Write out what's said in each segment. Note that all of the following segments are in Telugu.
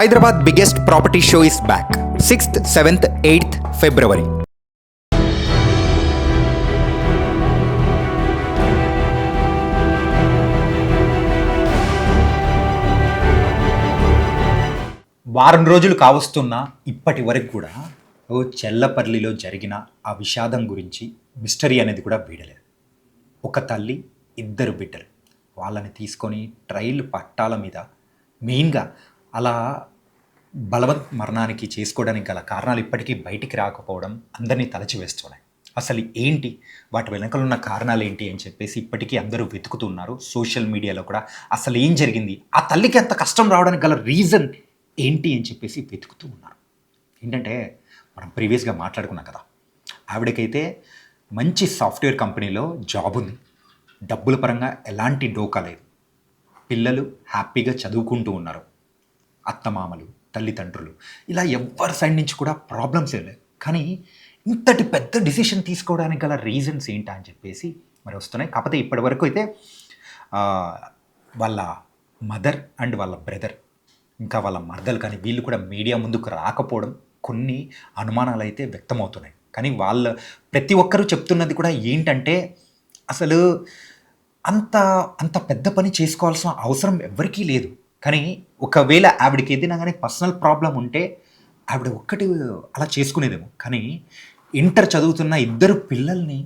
Hyderabad biggest property show is back. 6th, 7th, 8th February. వారం రోజులు కావస్తున్నా ఇప్పటి వరకు కూడా చెల్లపల్లిలో జరిగిన ఆ విషాదం గురించి మిస్టరీ అనేది కూడా వీడలేదు. ఒక తల్లి, ఇద్దరు బిడ్డలు వాళ్ళని తీసుకొని ట్రైల్ పట్టాల మీద మెయిన్గా అలా బలవంత్ మరణానికి చేసుకోవడానికి గల కారణాలు ఇప్పటికీ బయటికి రాకపోవడం అందరినీ తలచివేస్తున్నాయి. అసలు ఏంటి, వాటి వెనకలు ఉన్న కారణాలు ఏంటి అని చెప్పేసి ఇప్పటికీ అందరూ వెతుకుతున్నారు. సోషల్ మీడియాలో కూడా అసలు ఏం జరిగింది, ఆ తల్లికి అంత కష్టం రావడానికి గల రీజన్ ఏంటి అని చెప్పేసి వెతుకుతూ ఉన్నారు. ఏంటంటే మనం ప్రీవియస్గా మాట్లాడుకున్నాం కదా, ఆవిడకైతే మంచి సాఫ్ట్వేర్ కంపెనీలో జాబ్ ఉంది, డబ్బుల పరంగా ఎలాంటి డోకా లేదు, పిల్లలు హ్యాపీగా చదువుకుంటూ ఉన్నారు, అత్తమామలు, తల్లిదండ్రులు, ఇలా ఎవ్వరి సైడ్ నుంచి కూడా ప్రాబ్లమ్స్ ఏం లేదు. కానీ ఇంతటి పెద్ద డిసిషన్ తీసుకోవడానికి గల రీజన్స్ ఏంటా అని చెప్పేసి మరి వస్తున్నాయి. కాకపోతే ఇప్పటి వరకు అయితే వాళ్ళ మదర్ అండ్ వాళ్ళ బ్రదర్ ఇంకా వాళ్ళ మరదలు కానీ వీళ్ళు కూడా మీడియా ముందుకు రాకపోవడం కొన్ని అనుమానాలు అయితే వ్యక్తమవుతున్నాయి. కానీ ప్రతి ఒక్కరూ చెప్తున్నది కూడా ఏంటంటే అసలు అంత అంత పెద్ద పని చేసుకోవాల్సిన అవసరం ఎవరికీ లేదు. కానీ ఒకవేళ ఆవిడకి ఏదైనా కానీ పర్సనల్ ప్రాబ్లం ఉంటే ఆవిడ ఒక్కటి అలా చేసుకునేదేమో. కానీ ఇంటర్ చదువుతున్న ఇద్దరు పిల్లల్ని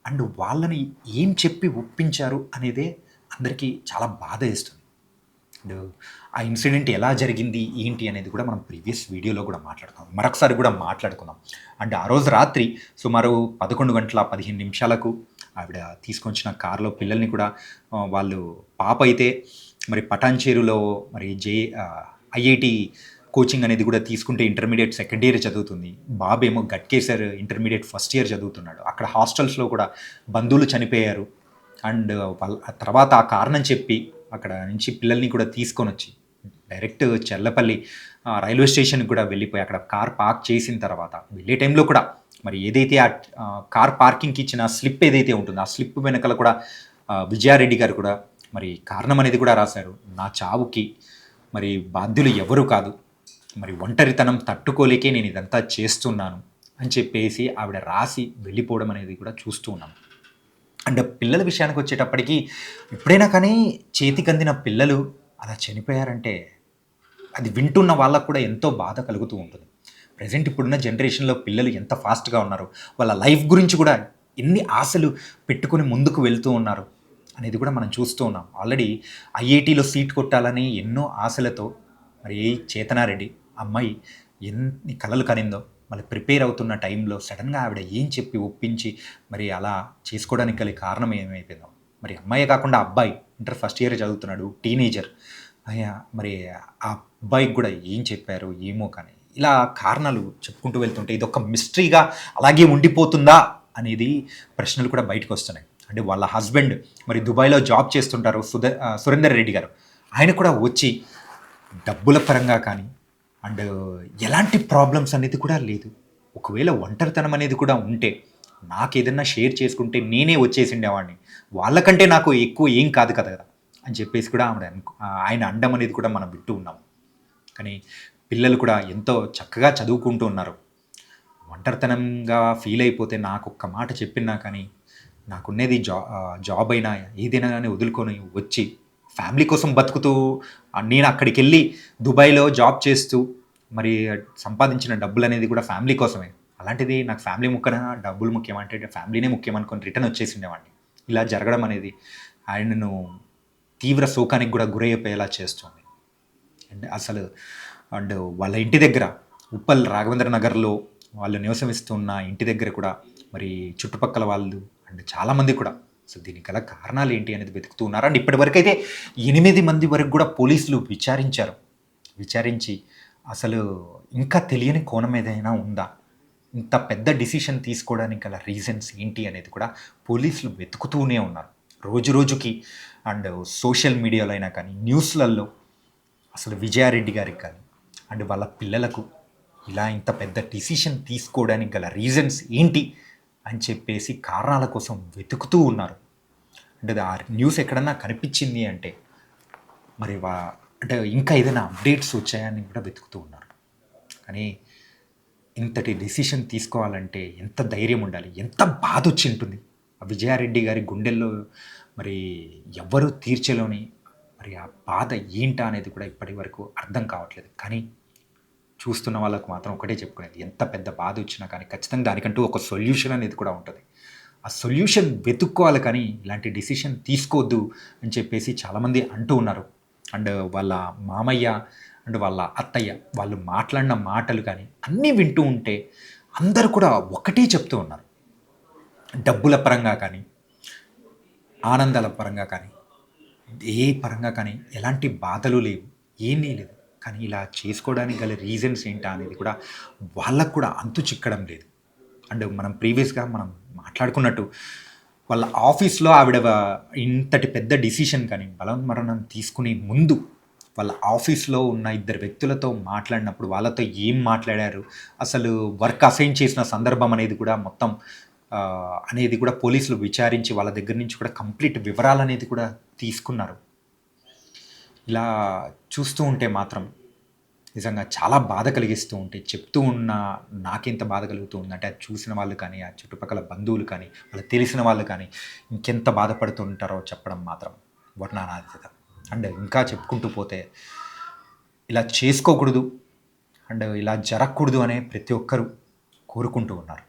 అండ్ వాళ్ళని ఏం చెప్పి ఒప్పించారు అనేదే అందరికీ చాలా బాధ వేస్తుంది. అండ్ ఆ ఇన్సిడెంట్ ఎలా జరిగింది ఏంటి అనేది కూడా మనం ప్రీవియస్ వీడియోలో కూడా మరొకసారి కూడా మాట్లాడుకుందాం. అండ్ ఆ రోజు రాత్రి సుమారు 11:15 ఆవిడ తీసుకొచ్చిన కారులో పిల్లల్ని కూడా వాళ్ళు పాప అయితే మరి పటాన్చేరులో మరి ఐఐటి కోచింగ్ అనేది కూడా తీసుకుంటే ఇంటర్మీడియట్ సెకండ్ ఇయర్ చదువుతుంది, బాబేమో గట్కేసర్ ఇంటర్మీడియట్ ఫస్ట్ ఇయర్ చదువుతున్నాడు. అక్కడ హాస్టల్స్లో కూడా బంధువులు చనిపోయారు. అండ్ వాళ్ళ తర్వాత ఆ కారణం చెప్పి అక్కడ నుంచి పిల్లల్ని కూడా తీసుకొని వచ్చి డైరెక్ట్ చెల్లపల్లి రైల్వే స్టేషన్కి కూడా వెళ్ళిపోయి అక్కడ కార్ పార్క్ చేసిన తర్వాత వెళ్ళే టైంలో కూడా మరి ఏదైతే ఆ కార్ పార్కింగ్కి ఇచ్చిన స్లిప్ ఏదైతే ఉంటుందో ఆ స్లిప్ వెనకాల కూడా విజయారెడ్డి గారు కూడా మరి కారణం అనేది కూడా రాశారు. నా చావుకి మరి బాధ్యులు ఎవరు కాదు, మరి ఒంటరితనం తట్టుకోలేకే నేను ఇదంతా చేస్తున్నాను అని చెప్పేసి ఆవిడ రాసి వెళ్ళిపోవడం అనేది కూడా చూస్తూ ఉన్నాం. అండ్ పిల్లల విషయానికి వచ్చేటప్పటికి ఎప్పుడైనా కానీ చేతికి అందిన పిల్లలు అలా చనిపోయారంటే అది వింటున్న వాళ్ళకు కూడా ఎంతో బాధ కలుగుతూ ఉంటుంది. ప్రజెంట్ ఇప్పుడున్న జనరేషన్లో పిల్లలు ఎంత ఫాస్ట్గా ఉన్నారు, వాళ్ళ లైఫ్ గురించి కూడా ఎన్ని ఆశలు పెట్టుకొని ముందుకు వెళ్తూ ఉన్నారు అనేది కూడా మనం చూస్తూ ఉన్నాం. ఆల్రెడీ ఐఐటీలో సీట్ కొట్టాలని ఎన్నో ఆశలతో మరి చేతనారెడ్డి అమ్మాయి ఎన్ని కలలు కనిందో, మళ్ళీ ప్రిపేర్ అవుతున్న టైంలో సడన్గా ఆవిడ ఏం చెప్పి ఒప్పించి మరి అలా చేసుకోవడానికి గల కారణం ఏమైపోయిందో. మరి అమ్మాయే కాకుండా అబ్బాయి ఇంటర్ ఫస్ట్ ఇయర్ చదువుతున్నాడు, టీనేజర్. మరి ఆ అబ్బాయికి కూడా ఏం చెప్పారు ఏమో. కానీ ఇలా కారణాలు చెప్పుకుంటూ వెళ్తుంటే ఇది ఒక మిస్టరీగా అలాగే ఉండిపోతుందా అనేది ప్రశ్నలు కూడా బయటకు వస్తున్నాయి. అంటే వాళ్ళ హస్బెండ్ మరి దుబాయ్లో జాబ్ చేస్తుంటారు సురేందర్ రెడ్డి గారు, ఆయన కూడా వచ్చి డబ్బుల పరంగా కానీ అండ్ ఎలాంటి ప్రాబ్లమ్స్ అనేది కూడా లేదు. ఒకవేళ ఒంటరితనం అనేది కూడా ఉంటే నాకు ఏదన్నా షేర్ చేసుకుంటే నేనే వచ్చేసిండేవాడిని, వాళ్ళకంటే నాకు ఎక్కువ ఏం కాదు కదా అని చెప్పేసి కూడా ఆయన అండం అనేది కూడా మనం వింటూ ఉన్నాం. కానీ పిల్లలు కూడా ఎంతో చక్కగా చదువుకుంటూ ఉన్నారు. ఒంటరితనంగా ఫీల్ అయిపోతే నాకు ఒక్క మాట చెప్పినా కానీ నాకున్నది జాబ్ అయినా ఏదైనా కానీ వదులుకొని వచ్చి ఫ్యామిలీ కోసం బతుకుతూ నేను అక్కడికి వెళ్ళి దుబాయ్లో జాబ్ చేస్తూ మరి సంపాదించిన డబ్బులు అనేది కూడా ఫ్యామిలీ కోసమే. అలాంటిది నాకు ఫ్యామిలీ డబ్బులు ముఖ్యం అంటే ఫ్యామిలీనే ముఖ్యం అనుకొని రిటర్న్ వచ్చేసిండేవాడిని. ఇలా జరగడం అనేది ఆయనను తీవ్ర శోకానికి కూడా గురైపోయేలా చేస్తుంది. అండ్ వాళ్ళ ఇంటి దగ్గర ఉప్పల్ రాఘవేంద్ర నగర్లో వాళ్ళు నివసమిస్తున్న ఇంటి దగ్గర కూడా మరి చుట్టుపక్కల వాళ్ళు అండ్ చాలామంది కూడా అసలు దీనికి గల కారణాలు ఏంటి అనేది వెతుకుతూ ఉన్నారు. అండ్ ఇప్పటివరకు అయితే 8 మంది వరకు కూడా పోలీసులు విచారించి అసలు ఇంకా తెలియని కోణం ఏదైనా ఉందా, ఇంత పెద్ద డిసిషన్ తీసుకోవడానికి గల రీజన్స్ ఏంటి అనేది కూడా పోలీసులు వెతుకుతూనే ఉన్నారు రోజు రోజుకి. అండ్ సోషల్ మీడియాలో అయినా కానీ న్యూస్లలో అసలు విజయారెడ్డి గారికి కానీ అండ్ వాళ్ళ పిల్లలకు ఇలా ఇంత పెద్ద డిసిషన్ తీసుకోవడానికి గల రీజన్స్ ఏంటి అని చెప్పేసి కారణాల కోసం వెతుకుతూ ఉన్నారు. అంటే ఆ న్యూస్ ఎక్కడన్నా కనిపించింది అంటే మరి అంటే ఇంకా ఏదైనా అప్డేట్స్ వచ్చాయని కూడా వెతుకుతూ ఉన్నారు. కానీ ఇంతటి డెసిషన్ తీసుకోవాలంటే ఎంత ధైర్యం ఉండాలి? ఎంత బాధొచ్చి ఉంటుంది? ఆ విజయారెడ్డి గారి గుండెల్లో మరి ఎవ్వరూ తీర్చలేని మరి ఆ బాధ ఏంటా అనేది కూడా ఇప్పటి వరకు అర్థం కావట్లేదు. కానీ చూస్తున్న వాళ్ళకు మాత్రం ఒకటే చెప్పుకునేది. ఎంత పెద్ద బాధొచ్చినా కానీ ఖచ్చితంగా దానికంటూ ఒక సొల్యూషన్ అనేది కూడా ఉంటది. ఆ సొల్యూషన్ వెతుక్కోవాలి కానీ ఇలాంటి డెసిషన్ తీసుకోవద్దు అని చెప్పేసి చాలామంది అంటూ ఉన్నారు. అండ్ వాళ్ళ మామయ్య అండ్ వాళ్ళ అత్తయ్య వాళ్ళు మాట్లాడిన మాటలు కానీ అన్నీ వింటూ ఉంటే అందరూ కూడా ఒకటే చెప్తూ ఉన్నారు. డబ్బుల పరంగా కానీ, ఆనందాల పరంగా కానీ, ఏ పరంగా కానీ ఎలాంటి బాధలు లేవు. ఏమీ లేదు. కానీ ఇలా చేసుకోవడానికి గల రీజన్స్ ఏంటా అనేది కూడా వాళ్ళకి కూడా అంతు చిక్కడం లేదు. అండ్ మనం ప్రీవియస్‌గా మనం మాట్లాడుకున్నట్టు వాళ్ళ ఆఫీస్‌లో ఆవిడ ఇంతటి పెద్ద డిసిషన్ కానీ బలవన్మరణం తీసుకునే ముందు వాళ్ళ ఆఫీస్‌లో ఉన్న ఇద్దరు వ్యక్తులతో మాట్లాడినప్పుడు వాళ్ళతో ఏం మాట్లాడారు? అసలు వర్క్ అసైన్ చేసిన సందర్భం అనేది కూడా మొత్తం అనేది కూడా పోలీసులు విచారించి వాళ్ళ దగ్గర నుంచి కూడా కంప్లీట్ వివరాలనేది కూడా తీసుకున్నారు. ఇలా చూస్తూ ఉంటే మాత్రం నిజంగా చాలా బాధ కలిగిస్తూ ఉంటాయి. చెప్తూ ఉన్న నాకెంత బాధ కలుగుతూ ఉందంటే, అది చూసిన వాళ్ళు కానీ, ఆ చుట్టుపక్కల బంధువులు కానీ, వాళ్ళకి తెలిసిన వాళ్ళు కానీ, ఇంకెంత బాధపడుతూ ఉంటారో చెప్పడం మాత్రం వర్ణనాతీతం. అండ్ ఇంకా చెప్పుకుంటూ పోతే, ఇలా చేసుకోకూడదు అండ్ ఇలా జరగకూడదు అనే ప్రతి ఒక్కరు కోరుకుంటూ ఉన్నారు.